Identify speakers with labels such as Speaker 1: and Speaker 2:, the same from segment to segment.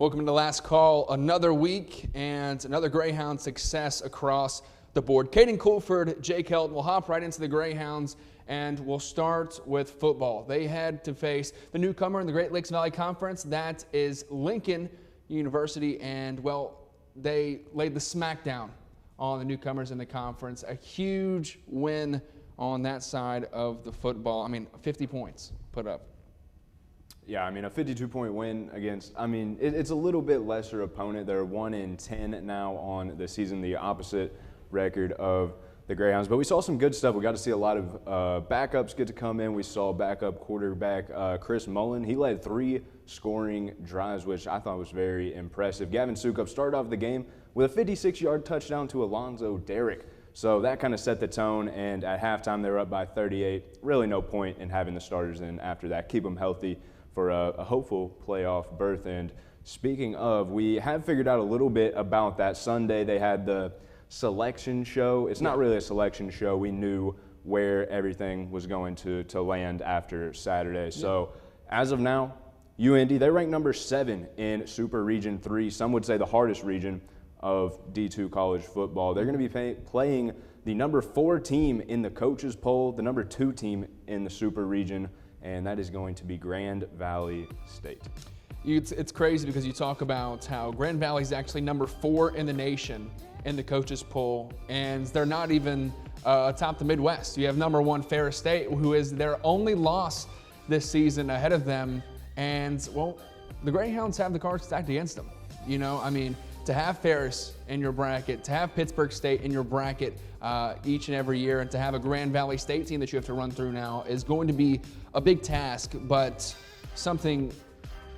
Speaker 1: Welcome to Last Call. Another week and another Greyhound success across the board. Caden, Colford, Jake Helton will hop right into the Greyhounds, and we'll start with football. They had to face the newcomer in the Great Lakes Valley Conference. That is Lincoln University, and, well, they laid the smackdown on the newcomers in the conference. A huge win on that side of the football. 50 points put up.
Speaker 2: Yeah, a 52-point win against, it's a little bit lesser opponent. They're 1-10 now on the season, the opposite record of the Greyhounds. But we saw some good stuff. We got to see a lot of backups get to come in. We saw backup quarterback Chris Mullen. He led 3 scoring drives, which I thought was very impressive. Gavin Sukup started off the game with a 56-yard touchdown to Alonzo Derrick. So that kind of set the tone, and at halftime they were up by 38. Really no point in having the starters in after that. Keep them healthy for a hopeful playoff berth. And speaking of, we have figured out a little bit about that. Sunday they had the selection show. It's not really a selection show. We knew where everything was going to land after Saturday. So as of now, UINDY, they rank number 7 in Super Region 3. Some would say the hardest region of D2 college football. They're going to be playing the number 4 team in the coaches poll, the number 2 team in the Super Region, and that is going to be Grand Valley State.
Speaker 1: It's crazy because you talk about how Grand Valley is actually number 4 in the nation in the coaches poll, and they're not even atop the Midwest. You have number 1 Ferris State, who is their only loss this season ahead of them, and, well, the Greyhounds have the cards stacked against them. To have Ferris in your bracket, to have Pittsburgh State in your bracket each and every year, and to have a Grand Valley State team that you have to run through now is going to be a big task. But something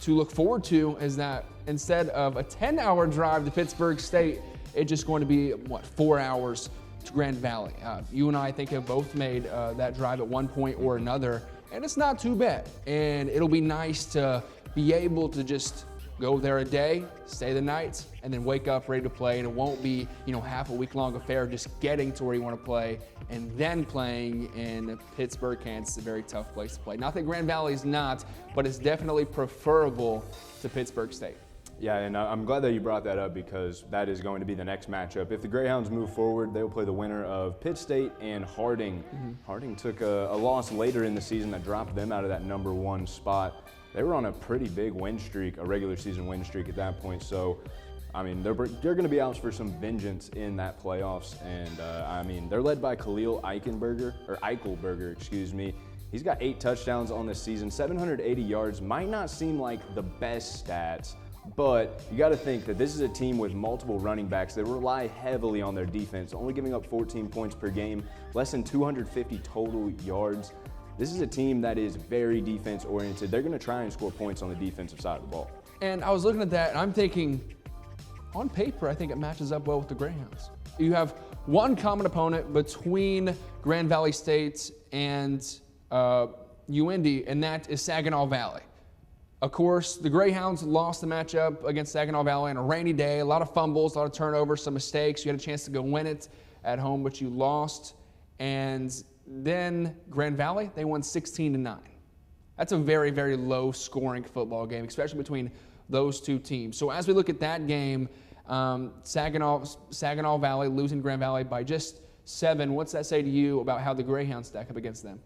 Speaker 1: to look forward to is that instead of a 10-hour drive to Pittsburgh State, it's just going to be, 4 hours to Grand Valley. You and I think have both made that drive at one point or another, and it's not too bad. And it'll be nice to be able to just go there a day, stay the night, and then wake up ready to play. And it won't be, half a week-long affair of just getting to where you want to play and then playing in Pittsburgh, Kansas. A very tough place to play. Not that Grand Valley is not, but it's definitely preferable to Pittsburgh State.
Speaker 2: Yeah, and I'm glad that you brought that up because that is going to be the next matchup. If the Greyhounds move forward, they'll play the winner of Pitt State and Harding. Harding took a loss later in the season that dropped them out of that number 1 spot. They were on a pretty big win streak, a regular season win streak at that point. So, they're going to be out for some vengeance in that playoffs. And, they're led by Khalil Eichelberger, He's got 8 touchdowns on this season, 780 yards. Might not seem like the best stats, but you got to think that this is a team with multiple running backs that rely heavily on their defense, only giving up 14 points per game, less than 250 total yards. This is a team that is very defense-oriented. They're going to try and score points on the defensive side of the ball.
Speaker 1: And I was looking at that, and I'm thinking, on paper, I think it matches up well with the Greyhounds. You have one common opponent between Grand Valley State and UINDY, and that is Saginaw Valley. Of course, the Greyhounds lost the matchup against Saginaw Valley on a rainy day, a lot of fumbles, a lot of turnovers, some mistakes. You had a chance to go win it at home, but you lost. And then Grand Valley, they won 16-9. That's a very, very low-scoring football game, especially between those two teams. So as we look at that game, Saginaw Valley losing Grand Valley by just 7. What's that say to you about how the Greyhounds stack up against them?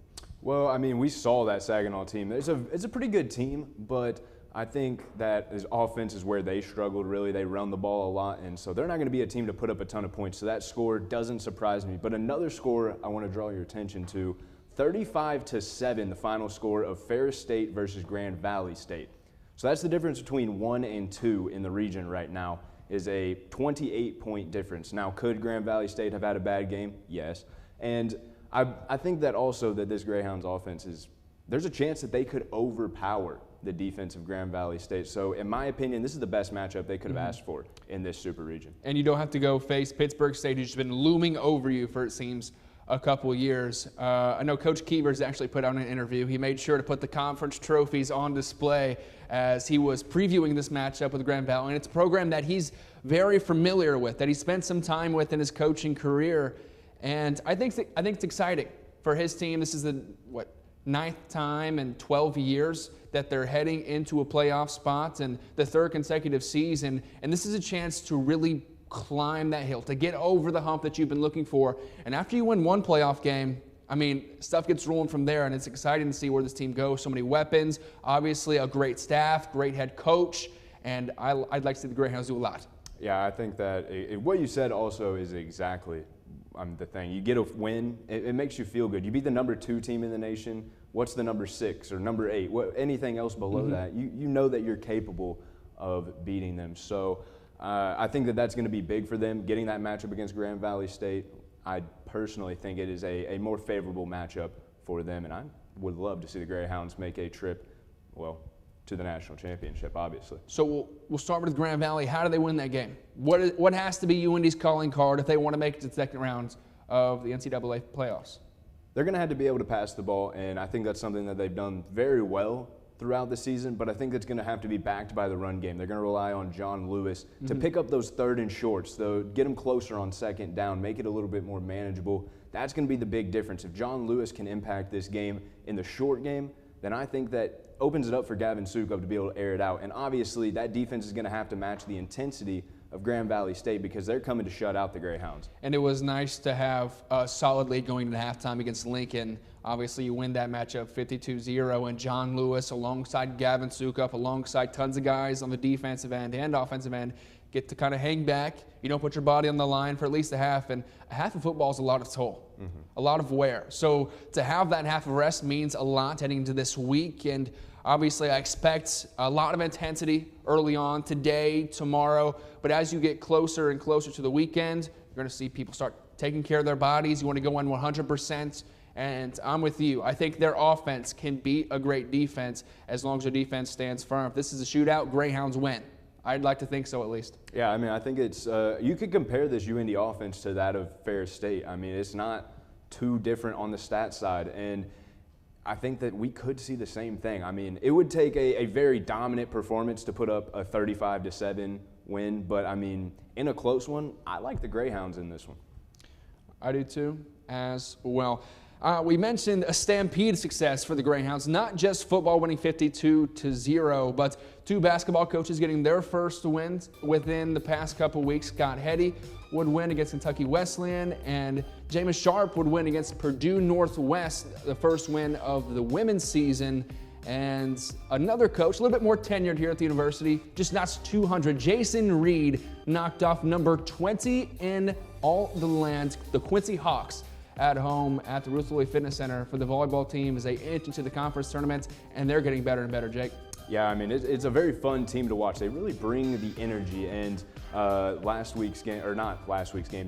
Speaker 2: Well, we saw that Saginaw team. It's a pretty good team, but I think that his offense is where they struggled, really. They run the ball a lot, and so they're not going to be a team to put up a ton of points. So that score doesn't surprise me. But another score I want to draw your attention to, 35-7, the final score of Ferris State versus Grand Valley State. So that's the difference between 1 and 2 in the region right now, is a 28-point difference. Now, could Grand Valley State have had a bad game? Yes. And I think that also that this Greyhounds offense there's a chance that they could overpower the defense of Grand Valley State. So in my opinion, this is the best matchup they could have asked for in this super region.
Speaker 1: And you don't have to go face Pittsburgh State, who's been looming over you for, it seems, a couple years. I know Coach Keevers actually put out an interview. He made sure to put the conference trophies on display as he was previewing this matchup with Grand Valley. And it's a program that he's very familiar with, that he spent some time with in his coaching career. And I think it's exciting for his team. This is the, ninth time in 12 years that they're heading into a playoff spot and the third consecutive season. And this is a chance to really climb that hill, to get over the hump that you've been looking for. And after you win one playoff game, I mean, stuff gets rolling from there, and it's exciting to see where this team goes. So many weapons, obviously a great staff, great head coach, and I'd like to see the Greyhounds do a lot.
Speaker 2: Yeah, I think that what you said also is exactly the thing. You get a win, it makes you feel good. You beat the number 2 team in the nation. What's the number 6 or number 8? Anything else below that? You know that you're capable of beating them. So I think that that's going to be big for them, getting that matchup against Grand Valley State. I personally think it is a more favorable matchup for them, and I would love to see the Greyhounds make a trip, well, to the national championship, obviously.
Speaker 1: So we'll start with Grand Valley. How do they win that game? What has to be UIndy's calling card if they want to make it to the second round of the NCAA playoffs?
Speaker 2: They're going to have to be able to pass the ball, and I think that's something that they've done very well throughout the season, but I think it's going to have to be backed by the run game. They're going to rely on John Lewis to pick up those 3rd and shorts, though, get them closer on 2nd down, make it a little bit more manageable. That's going to be the big difference. If John Lewis can impact this game in the short game, then I think that opens it up for Gavin Sukup to be able to air it out. And obviously, that defense is going to have to match the intensity of Grand Valley State because they're coming to shut out the Greyhounds.
Speaker 1: And it was nice to have a solid lead going into halftime against Lincoln. Obviously, you win that matchup 52-0, and John Lewis alongside Gavin Sukup, alongside tons of guys on the defensive end and offensive end, get to kind of hang back. You don't put your body on the line for at least a half, and a half of football is a lot of toll, a lot of wear. So to have that half of rest means a lot heading into this week, and obviously I expect a lot of intensity early on today, tomorrow, but as you get closer and closer to the weekend, you're going to see people start taking care of their bodies. You want to go in 100%. And I'm with you. I think their offense can beat a great defense as long as their defense stands firm. If this is a shootout, Greyhounds win. I'd like to think so at least.
Speaker 2: Yeah, I mean, I think it's you could compare this UIndy offense to that of Ferris State. I mean, it's not too different on the stat side, and I think that we could see the same thing. I mean, it would take a very dominant performance to put up a 35-7 win, but I mean, in a close one, I like the Greyhounds in this one.
Speaker 1: I do too, as well. We mentioned a stampede success for the Greyhounds, not just football winning 52-0, but 2 basketball coaches getting their first wins within the past couple weeks. Scott Hetty would win against Kentucky Wesleyan, and Jameis Sharp would win against Purdue Northwest, the first win of the women's season. And another coach, a little bit more tenured here at the university, just notched 200. Jason Reed knocked off number 20 in all the land, the Quincy Hawks, at home at the Ruth Lilly Fitness Center for the volleyball team as they inch into the conference tournament, and they're getting better and better, Jake.
Speaker 2: Yeah, I mean, it's a very fun team to watch. They really bring the energy, and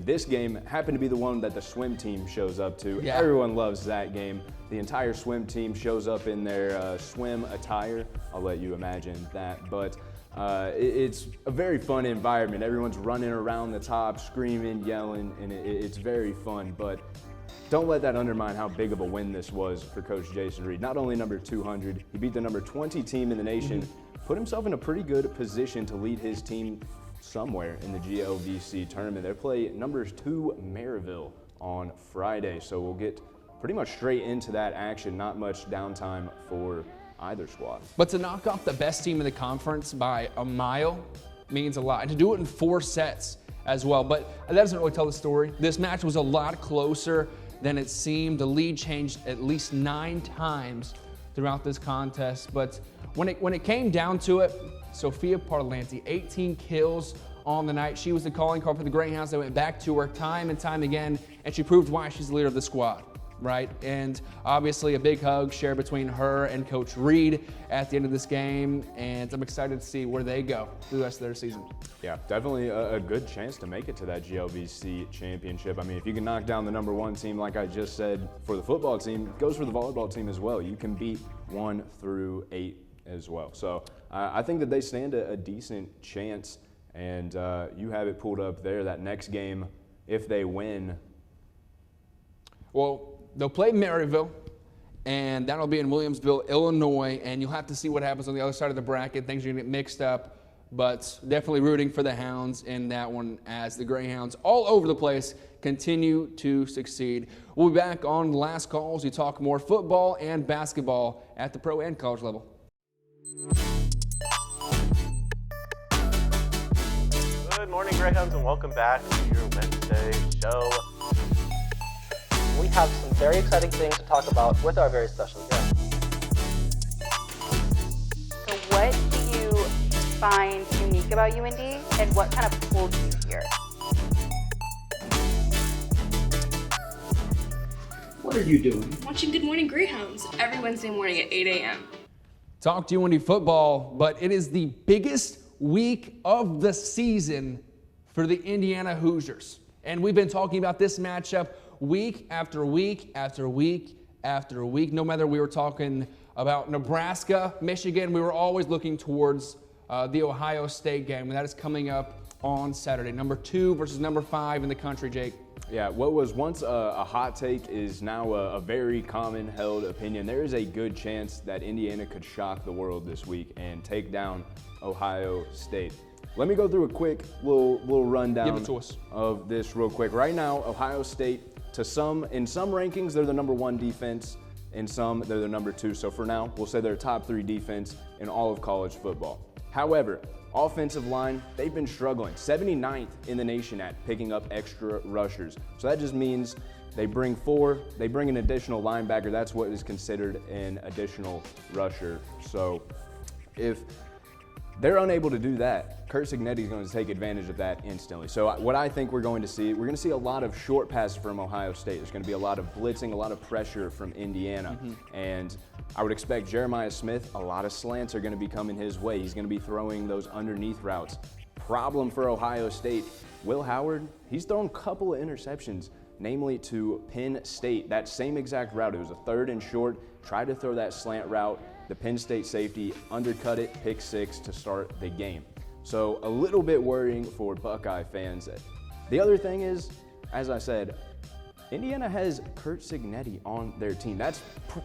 Speaker 2: this game happened to be the one that the swim team shows up to.
Speaker 1: Yeah.
Speaker 2: Everyone loves that game. The entire swim team shows up in their swim attire. I'll let you imagine that, but it's a very fun environment. Everyone's running around the top, screaming, yelling, and it's very fun, but don't let that undermine how big of a win this was for Coach Jason Reed. Not only number 200, he beat the number 20 team in the nation, put himself in a pretty good position to lead his team somewhere in the GLVC tournament. They play number 2 Maryville on Friday, so we'll get pretty much straight into that action. Not much downtime for either squad.
Speaker 1: But to knock off the best team in the conference by a mile means a lot. And to do it in 4 sets as well. But that doesn't really tell the story. This match was a lot closer than it seemed. The lead changed at least 9 times throughout this contest. But when it came down to it, Sophia Parlanti, 18 kills on the night. She was the calling card for the Greyhounds. They went back to her time and time again, and she proved why she's the leader of the squad. Right, and obviously a big hug shared between her and Coach Reed at the end of this game, and I'm excited to see where they go through the rest of their season.
Speaker 2: Yeah, definitely a good chance to make it to that GLVC championship. I mean, if you can knock down the number 1 team, like I just said, for the football team, it goes for the volleyball team as well. You can beat 1 through 8 as well. So I think that they stand a decent chance, and you have it pulled up there. That next game, if they win,
Speaker 1: well, they'll play Maryville, and that'll be in Williamsville, Illinois, and you'll have to see what happens on the other side of the bracket. Things are going to get mixed up, but definitely rooting for the Hounds in that one as the Greyhounds all over the place continue to succeed. We'll be back on Last Calls. We talk more football and basketball at the pro and college level.
Speaker 3: Good morning, Greyhounds, and welcome back to your Wednesday show. We have some very exciting things to talk about with our very special guest.
Speaker 4: So what do you find unique about UINDY, and what kind of pulled you here?
Speaker 5: What are you doing?
Speaker 6: Watching Good Morning Greyhounds every Wednesday morning at 8 a.m.
Speaker 1: Talk to UINDY football, but it is the biggest week of the season for the Indiana Hoosiers. And we've been talking about this matchup week after week after week after week. No matter we were talking about Nebraska, Michigan, we were always looking towards the Ohio State game, and that is coming up on Saturday. Number 2 versus number 5 in the country, Jake.
Speaker 2: Yeah, what was once a hot take is now a very common held opinion. There is a good chance that Indiana could shock the world this week and take down Ohio State. Let me go through a quick little rundown
Speaker 1: Give it to us.
Speaker 2: of this real quick. Right now, Ohio State, in some rankings, they're the number 1 defense. In some, they're the number 2. So for now, we'll say they're top 3 defense in all of college football. However, offensive line, they've been struggling. 79th in the nation at picking up extra rushers. So that just means they bring an additional linebacker. That's what is considered an additional rusher. So if they're unable to do that, Curt Cignetti is going to take advantage of that instantly. So what I think we're going to see a lot of short passes from Ohio State. There's going to be a lot of blitzing, a lot of pressure from Indiana. And I would expect Jeremiah Smith, a lot of slants are going to be coming his way. He's going to be throwing those underneath routes. Problem for Ohio State, Will Howard, he's thrown a couple of interceptions, namely to Penn State. That same exact route, it was a 3rd and short, tried to throw that slant route. The Penn State safety undercut it, pick 6 to start the game. So a little bit worrying for Buckeye fans. The other thing is, as I said, Indiana has Curt Cignetti on their team. That's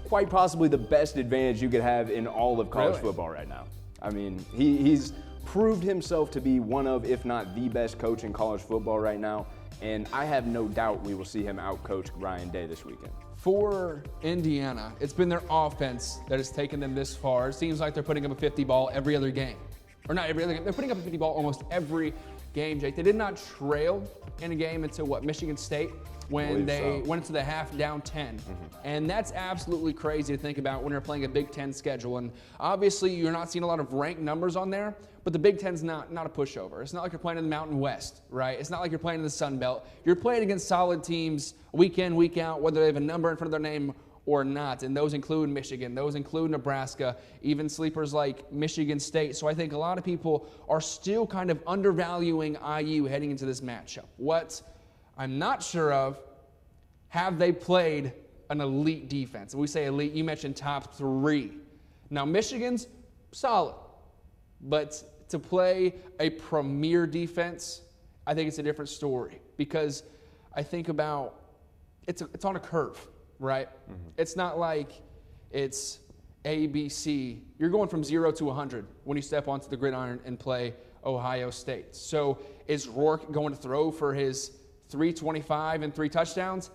Speaker 2: quite possibly the best advantage you could have in all of college football right now. I mean, he's proved himself to be one of, if not the best coach in college football right now. And I have no doubt we will see him out-coach Ryan Day this weekend.
Speaker 1: For Indiana, it's been their offense that has taken them this far. It seems like they're putting up a 50 ball every other game. Or not every other game. They're putting up a 50 ball almost every game, Jake. They did not trail in a game until, Michigan State, when they went into the half down 10. And that's absolutely crazy to think about when you're playing a Big Ten schedule. And obviously, you're not seeing a lot of ranked numbers on there, but the Big Ten's not a pushover. It's not like you're playing in the Mountain West, right? It's not like you're playing in the Sun Belt. You're playing against solid teams week in, week out, whether they have a number in front of their name or not. And those include Michigan. Those include Nebraska, even sleepers like Michigan State. So I think a lot of people are still kind of undervaluing IU heading into this matchup. What I'm not sure of, have they played an elite defense? And we say elite, you mentioned top 3. Now, Michigan's solid, but to play a premier defense, I think it's a different story, because I think about it's on a curve, right? It's not like it's A, B, C. You're going from 0 to 100 when you step onto the gridiron and play Ohio State. So is Rourke going to throw for his 325 and 3 touchdowns?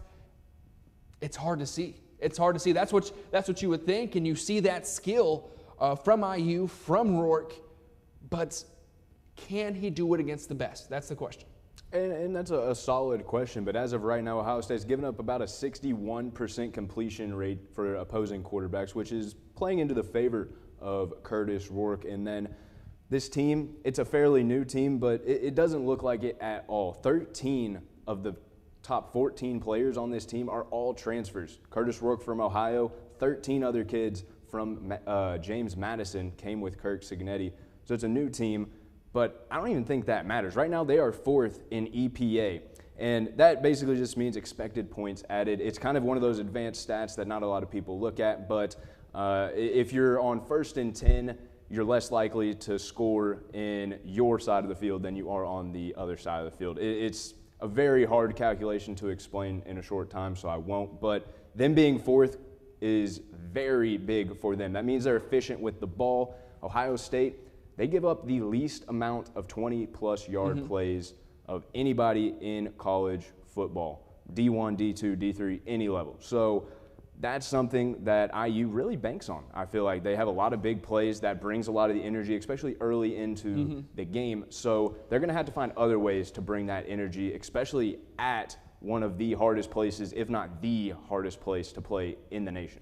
Speaker 1: It's hard to see. It's hard to see. That's what you would think, and you see that skill from IU, from Rourke, but can he do it against the best? That's the question.
Speaker 2: And that's a solid question, but as of right now, Ohio State's given up about a 61% completion rate for opposing quarterbacks, which is playing into the favor of Curtis Rourke. And then this team, it's a fairly new team, but it doesn't look like it at all. 13 of the top 14 players on this team are all transfers. Curtis Rourke from Ohio, 13 other kids from James Madison came with Curt Cignetti. So it's a new team, but I don't even think that matters. Right now, they are 4th in EPA, and that basically just means expected points added. It's kind of one of those advanced stats that not a lot of people look at, but if you're on 1st and 10, you're less likely to score in your side of the field than you are on the other side of the field. It's a very hard calculation to explain in a short time, so I won't, but them being 4th is very big for them. That means they're efficient with the ball. Ohio State, they give up the least amount of 20-plus yard plays of anybody in college football. D1, D2, D3, any level. So that's something that IU really banks on. I feel like they have a lot of big plays that brings a lot of the energy, especially early into the game. So they're going to have to find other ways to bring that energy, especially at one of the hardest places, if not the hardest place to play in the nation.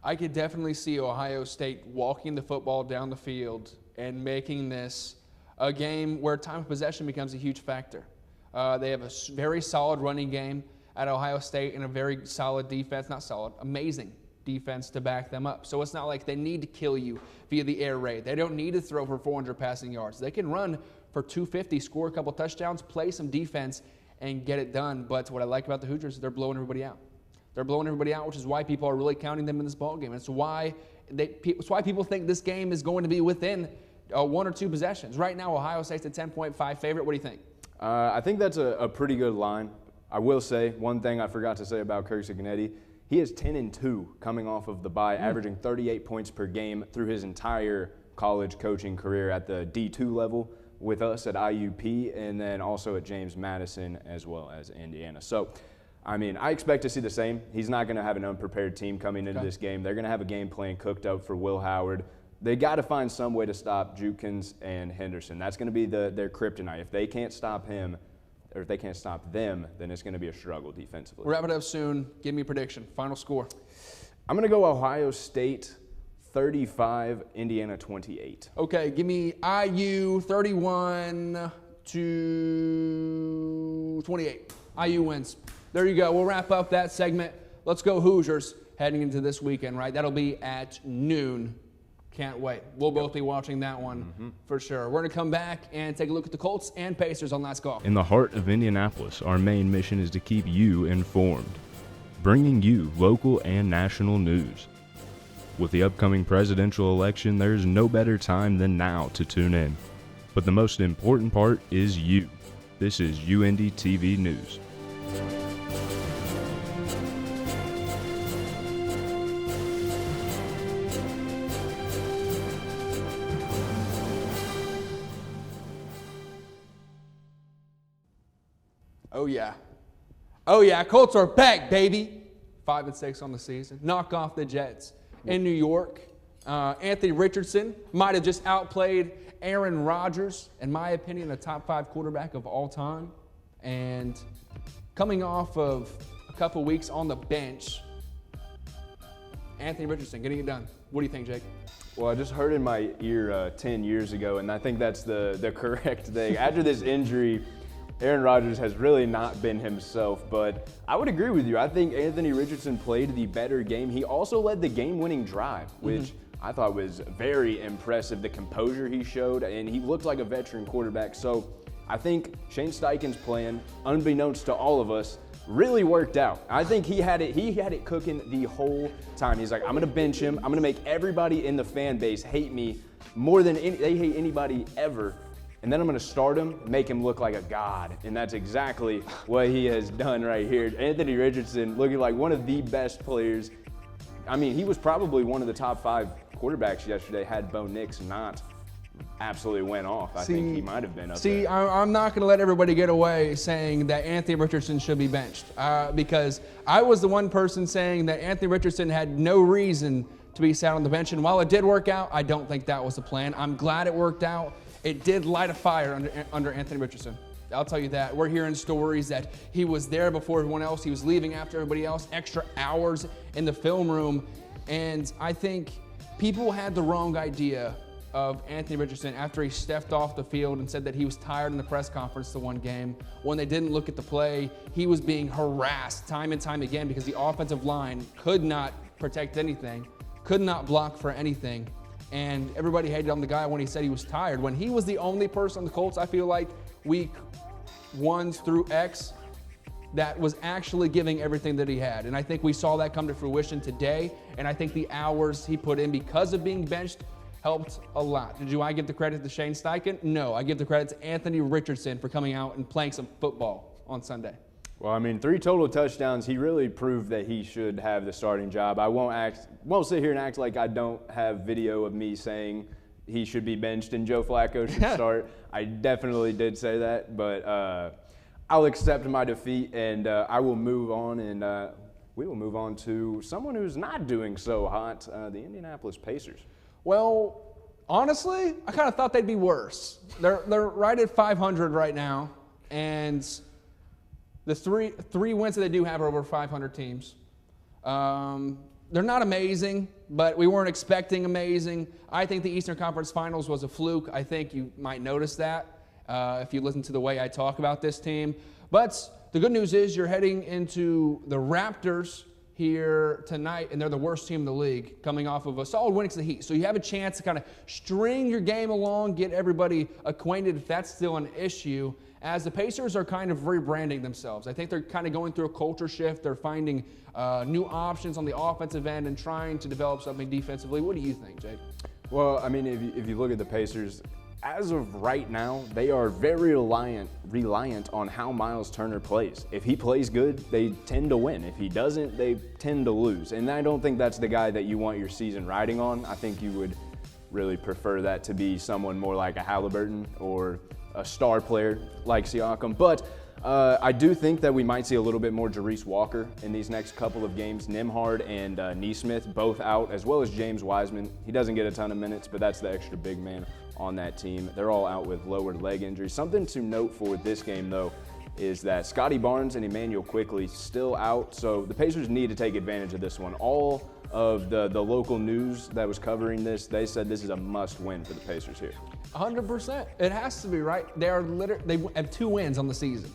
Speaker 1: I could definitely see Ohio State walking the football down the field and making this a game where time of possession becomes a huge factor. They have a very solid running game at Ohio State and a very solid defense, not solid, amazing defense to back them up. So it's not like they need to kill you via the air raid. They don't need to throw for 400 passing yards. They can run for 250, score a couple touchdowns, play some defense, and get it done. But what I like about the Hoosiers is they're blowing everybody out. They're blowing everybody out, which is why people are really counting them in this ballgame. It's why people think this game is going to be within 1 or 2 possessions. Right now, Ohio State's a 10.5 favorite. What do you think?
Speaker 2: I think that's a pretty good line. I will say one thing I forgot to say about Kirk Cincinnati. He is 10-2 coming off of the bye, averaging 38 points per game through his entire college coaching career at the D2 level with us at IUP and then also at James Madison as well as Indiana. So, I mean, I expect to see the same. He's not going to have an unprepared team coming into this game. They're going to have a game plan cooked up for Will Howard. They got to find some way to stop Jukins and Henderson. That's going to be their kryptonite. If they can't stop him, or if they can't stop them, then it's going to be a struggle defensively.
Speaker 1: We'll wrap it up soon. Give me a prediction. Final score.
Speaker 2: I'm going to go Ohio State 35, Indiana 28.
Speaker 1: Okay, give me IU 31-28. IU wins. There you go. We'll wrap up that segment. Let's go Hoosiers heading into this weekend, right? That'll be at noon. Can't wait. We'll both be watching that one for sure. We're going to come back and take a look at the Colts and Pacers on Let's Go.
Speaker 7: In the heart of Indianapolis, our main mission is to keep you informed, bringing you local and national news. With the upcoming presidential election, there's no better time than now to tune in. But the most important part is you. This is UINDY TV News.
Speaker 1: Oh yeah, Colts are back, baby. 5-6 on the season. Knock off the Jets. In New York, Anthony Richardson might have just outplayed Aaron Rodgers, in my opinion, a top 5 quarterback of all time. And coming off of a couple weeks on the bench, Anthony Richardson getting it done. What do you think, Jake?
Speaker 2: Well, I just heard in my ear 10 years ago, and I think that's the correct thing. After this injury, Aaron Rodgers has really not been himself, but I would agree with you. I think Anthony Richardson played the better game. He also led the game-winning drive, which I thought was very impressive, the composure he showed, and he looked like a veteran quarterback. So I think Shane Steichen's plan, unbeknownst to all of us, really worked out. I think he had it cooking the whole time. He's like, I'm going to bench him. I'm going to make everybody in the fan base hate me more than they hate anybody ever. And then I'm going to start him, make him look like a god. And that's exactly what he has done right here. Anthony Richardson looking like one of the best players. I mean, he was probably one of the top 5 quarterbacks yesterday had Bo Nix not absolutely went off. I think he might have been up there.
Speaker 1: I'm not going to let everybody get away saying that Anthony Richardson should be benched because I was the one person saying that Anthony Richardson had no reason to be sat on the bench. And while it did work out, I don't think that was the plan. I'm glad it worked out. It did light a fire under Anthony Richardson. I'll tell you that. We're hearing stories that he was there before everyone else. He was leaving after everybody else, extra hours in the film room. And I think people had the wrong idea of Anthony Richardson after he stepped off the field and said that he was tired in the press conference the one game. When they didn't look at the play, he was being harassed time and time again because the offensive line could not protect anything, could not block for anything. And everybody hated on the guy when he said he was tired. When he was the only person on the Colts, I feel like week 1 through X that was actually giving everything that he had. And I think we saw that come to fruition today. And I think the hours he put in because of being benched helped a lot. Do I give the credit to Shane Steichen? No, I give the credit to Anthony Richardson for coming out and playing some football on Sunday.
Speaker 2: Well, I mean, 3 total touchdowns. He really proved that he should have the starting job. I won't sit here and act like I don't have video of me saying he should be benched and Joe Flacco should start. I definitely did say that, but I'll accept my defeat, and I will move on, and we will move on to someone who's not doing so hot, the Indianapolis Pacers.
Speaker 1: Well, honestly, I kind of thought they'd be worse. They're right at 500 right now, and the three wins that they do have are over 500 teams. They're not amazing, but we weren't expecting amazing. I think the Eastern Conference Finals was a fluke. I think you might notice that if you listen to the way I talk about this team. But the good news is you're heading into the Raptors here tonight, and they're the worst team in the league, coming off of a solid win against the Heat. So you have a chance to kind of string your game along, get everybody acquainted if that's still an issue, as the Pacers are kind of rebranding themselves. I think they're kind of going through a culture shift. They're finding new options on the offensive end and trying to develop something defensively. What do you think, Jake?
Speaker 2: Well, I mean, if you look at the Pacers, as of right now, they are very reliant on how Miles Turner plays. If he plays good, they tend to win. If he doesn't, they tend to lose. And I don't think that's the guy that you want your season riding on. I think you would really prefer that to be someone more like a Halliburton or a star player like Siakam. But I do think that we might see a little bit more Jarice Walker in these next couple of games. Nimhard and Nesmith both out, as well as James Wiseman. He doesn't get a ton of minutes, but that's the extra big man on that team. They're all out with lower leg injuries. Something to note for this game, though, is that Scotty Barnes and Emmanuel Quickley still out, so the Pacers need to take advantage of this one. All of the local news that was covering this, they said this is a must-win for the Pacers here.
Speaker 1: 100%. It has to be, right? They have 2 wins on the season.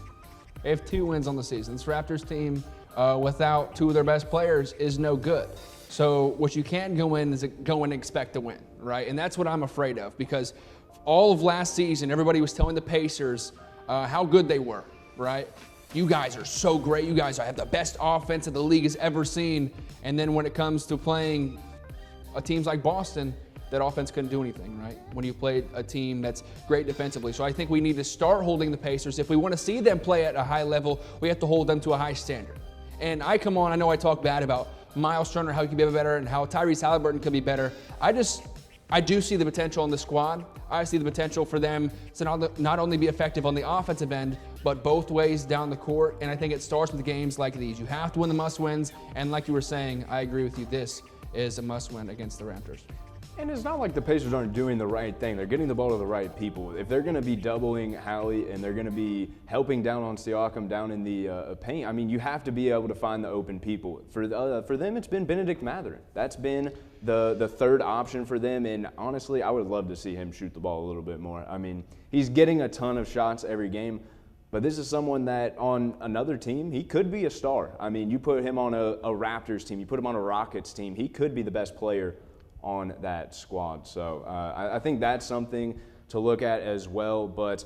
Speaker 1: They have 2 wins on the season. This Raptors team, without 2 of their best players, is no good. So what you can't go in is go and expect to win, right? And that's what I'm afraid of, because all of last season, everybody was telling the Pacers how good they were, right? You guys are so great. You guys have the best offense that the league has ever seen. And then when it comes to playing teams like Boston, that offense couldn't do anything, right? When you played a team that's great defensively. So I think we need to start holding the Pacers. If we want to see them play at a high level, we have to hold them to a high standard. And I know I talk bad about Miles Turner, how he could be better, and how Tyrese Halliburton could be better. I do see the potential in the squad. I see the potential for them to not only be effective on the offensive end, but both ways down the court. And I think it starts with games like these. You have to win the must-wins. And like you were saying, I agree with you. This is a must-win against the Raptors.
Speaker 2: And it's not like the Pacers aren't doing the right thing. They're getting the ball to the right people. If they're going to be doubling Hallie and they're going to be helping down on Siakam down in the paint, I mean, you have to be able to find the open people. For them, it's been Benedict Mathurin. That's been the third option for them, and honestly, I would love to see him shoot the ball a little bit more. I mean, he's getting a ton of shots every game, but this is someone that on another team, he could be a star. I mean, you put him on a Raptors team, you put him on a Rockets team, he could be the best player on that squad. So I think that's something to look at as well. But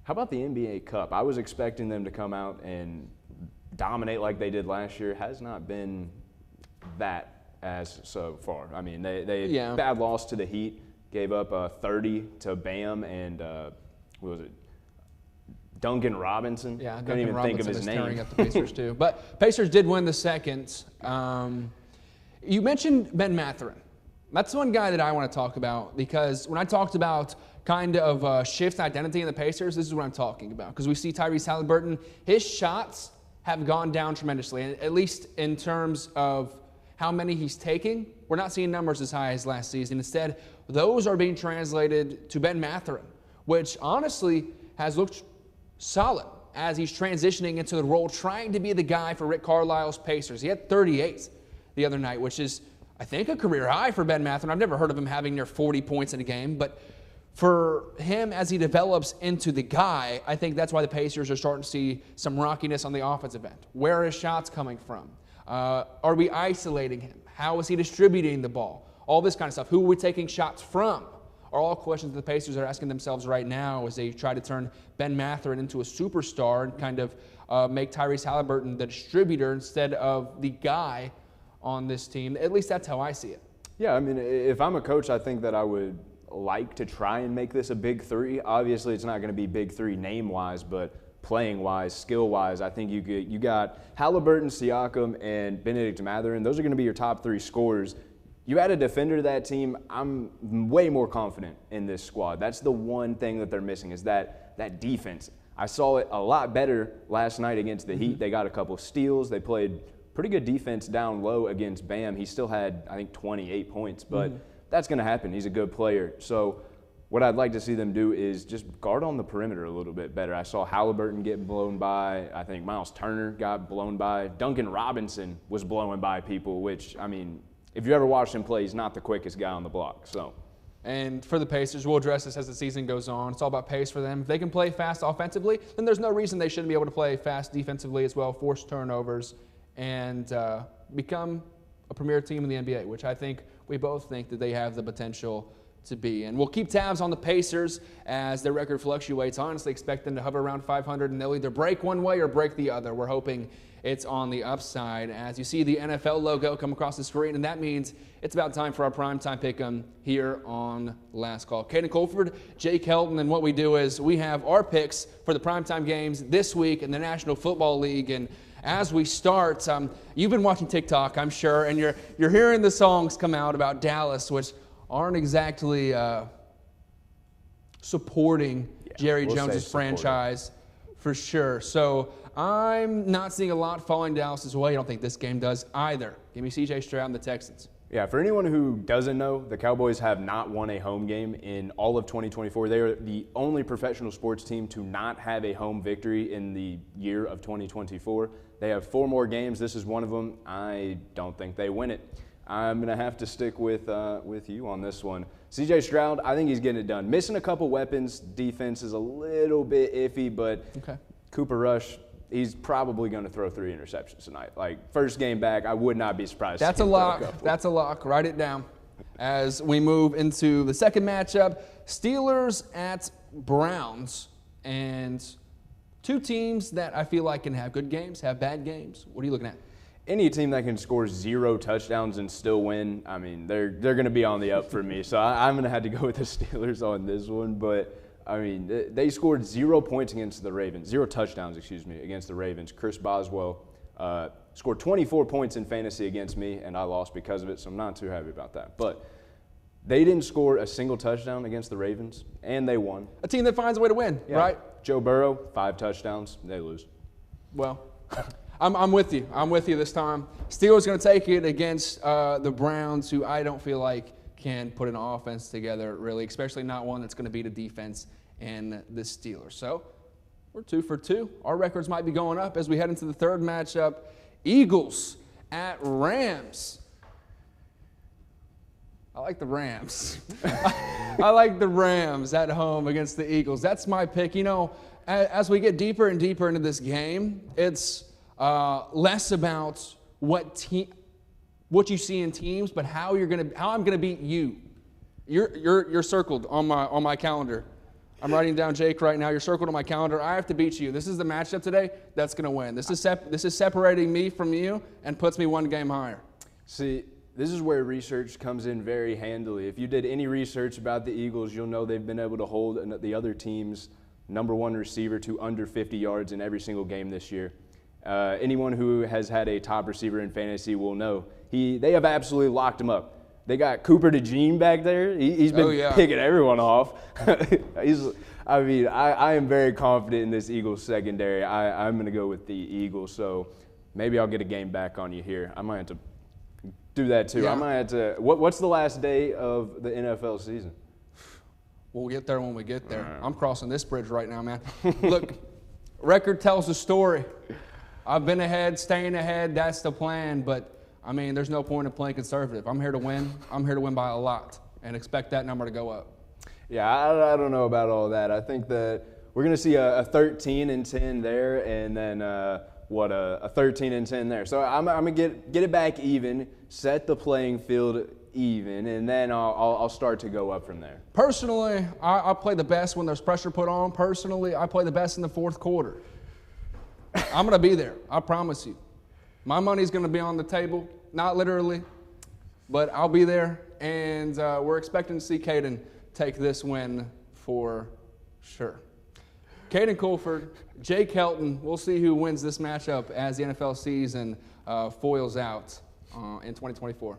Speaker 2: how about the NBA Cup? I was expecting them to come out and dominate like they did last year. Has not been that as so far. I mean, they bad loss to the Heat, gave up 30 to Bam and what was it? Duncan Robinson.
Speaker 1: Yeah,
Speaker 2: couldn't even think of his name.
Speaker 1: Tearing up the Pacers too. But Pacers did win the second. You mentioned Ben Mathurin. That's one guy that I want to talk about, because when I talked about kind of shift identity in the Pacers, this is what I'm talking about. Because we see Tyrese Halliburton, his shots have gone down tremendously, at least in terms of how many he's taking. We're not seeing numbers as high as last season. Instead, those are being translated to Ben Mathurin, which honestly has looked solid as he's transitioning into the role, trying to be the guy for Rick Carlisle's Pacers. He had 38 the other night, which is, I think, a career high for Ben Mathurin. I've never heard of him having near 40 points in a game, but for him as he develops into the guy, I think that's why the Pacers are starting to see some rockiness on the offensive end. Where are his shots coming from? Are we isolating him? How is he distributing the ball? All this kind of stuff. Who are we taking shots from? Are all questions that the Pacers are asking themselves right now as they try to turn Ben Mathurin into a superstar and kind of make Tyrese Halliburton the distributor instead of the guy on this team. At least that's how I see it.
Speaker 2: Yeah, I mean, if I'm a coach, I think that I would like to try and make this a big three. Obviously, it's not going to be big three name-wise, but playing-wise, skill-wise, I think you got Halliburton, Siakam, and Benedict Mathurin. Those are going to be your top 3 scorers. you add a defender to that team, I'm way more confident in this squad. That's the one thing that they're missing is that defense. I saw it a lot better last night against the Heat. They got a couple steals. They played pretty good defense down low against Bam. He still had, I think, 28 points, but that's going to happen. He's a good player. So what I'd like to see them do is just guard on the perimeter a little bit better. I saw Halliburton get blown by. I think Miles Turner got blown by. Duncan Robinson was blowing by people, which, I mean, if you ever watched him play, he's not the quickest guy on the block. So.
Speaker 1: And for the Pacers, we'll address this as the season goes on. It's all about pace for them. If they can play fast offensively, then there's no reason they shouldn't be able to play fast defensively as well, force turnovers, and become a premier team in the NBA, which I think we both think that they have the potential to be. And we'll keep tabs on the Pacers as their record fluctuates. Honestly, expect them to hover around 500, and they'll either break one way or break the other. We're hoping it's on the upside as you see the NFL logo come across the screen, and that means it's about time for our Primetime Pick Em here on Last Call. Caden, Colford, Jake Helton, and what we do is we have our picks for the primetime games this week in the National Football League. And as we start, you've been watching TikTok, I'm sure, and you're hearing the songs come out about Dallas, which aren't exactly supporting Jerry Jones's franchise for sure. So I'm not seeing a lot falling Dallas's way. I don't think this game does either. Give me C.J. Stroud and the Texans.
Speaker 2: Yeah, for anyone who doesn't know, the Cowboys have not won a home game in all of 2024. They are the only professional sports team to not have a home victory in the year of 2024. They have 4 more games. This is one of them. I don't think they win it. I'm going to have to stick with you on this one. C.J. Stroud, I think he's getting it done. Missing a couple weapons. Defense is a little bit iffy, but Cooper Rush, he's probably going to throw 3 interceptions tonight. Like, first game back, I would not be surprised.
Speaker 1: That's a lock. That's a lock. Write it down. As we move into the second matchup, Steelers at Browns. And 2 teams that I feel like can have good games, have bad games. What are you looking at?
Speaker 2: Any team that can score 0 touchdowns and still win, I mean, they're going to be on the up for me. So I'm going to have to go with the Steelers on this one. But, I mean, they scored 0 points against the Ravens, 0 touchdowns, against the Ravens. Chris Boswell scored 24 points in fantasy against me, and I lost because of it, so I'm not too happy about that. But they didn't score a single touchdown against the Ravens, and they won.
Speaker 1: A team that finds a way to win, right?
Speaker 2: Joe Burrow, 5 touchdowns, they lose.
Speaker 1: Well, I'm with you. I'm with you this time. Steelers going to take it against the Browns, who I don't feel like can put an offense together, really, especially not one that's going to beat a defense and the Steelers. So we're 2 for 2. Our records might be going up as we head into the third matchup. Eagles at Rams. I like the Rams. I like the Rams at home against the Eagles. That's my pick. You know, as we get deeper and deeper into this game, it's less about what you see in teams, but how I'm gonna beat you. You're circled on my calendar. I'm writing down Jake right now. You're circled on my calendar. I have to beat you. This is the matchup today that's gonna win. This is separating me from you and puts me 1 game higher.
Speaker 2: See, this is where research comes in very handily. If you did any research about the Eagles, you'll know they've been able to hold the other team's #1 receiver to under 50 yards in every single game this year. Anyone who has had a top receiver in fantasy will know they have absolutely locked him up. They got Cooper DeJean back there. He's been picking everyone off. I am very confident in this Eagles secondary. I'm going to go with the Eagles, so maybe I'll get a game back on you here. I might have to do that too. Yeah. I might have to. What's the last day of the NFL season?
Speaker 1: We'll get there when we get there. I'm crossing this bridge right now, man. Look, record tells the story. I've been ahead, staying ahead. That's the plan. But, I mean, there's no point in playing conservative. I'm here to win. I'm here to win by a lot and expect that number to go up.
Speaker 2: Yeah, I don't know about all that. I think that we're going to see a 13-10 there and then a 13-10 there. So I'm going to get it back even, set the playing field even, and then I'll start to go up from there.
Speaker 1: Personally, I play the best when there's pressure put on. Personally, I play the best in the fourth quarter. I'm going to be there. I promise you. My money's going to be on the table, not literally, but I'll be there, and we're expecting to see Caden take this win for sure. Caden Colford, Jake Helton, we'll see who wins this matchup as the NFL season foils out in 2024.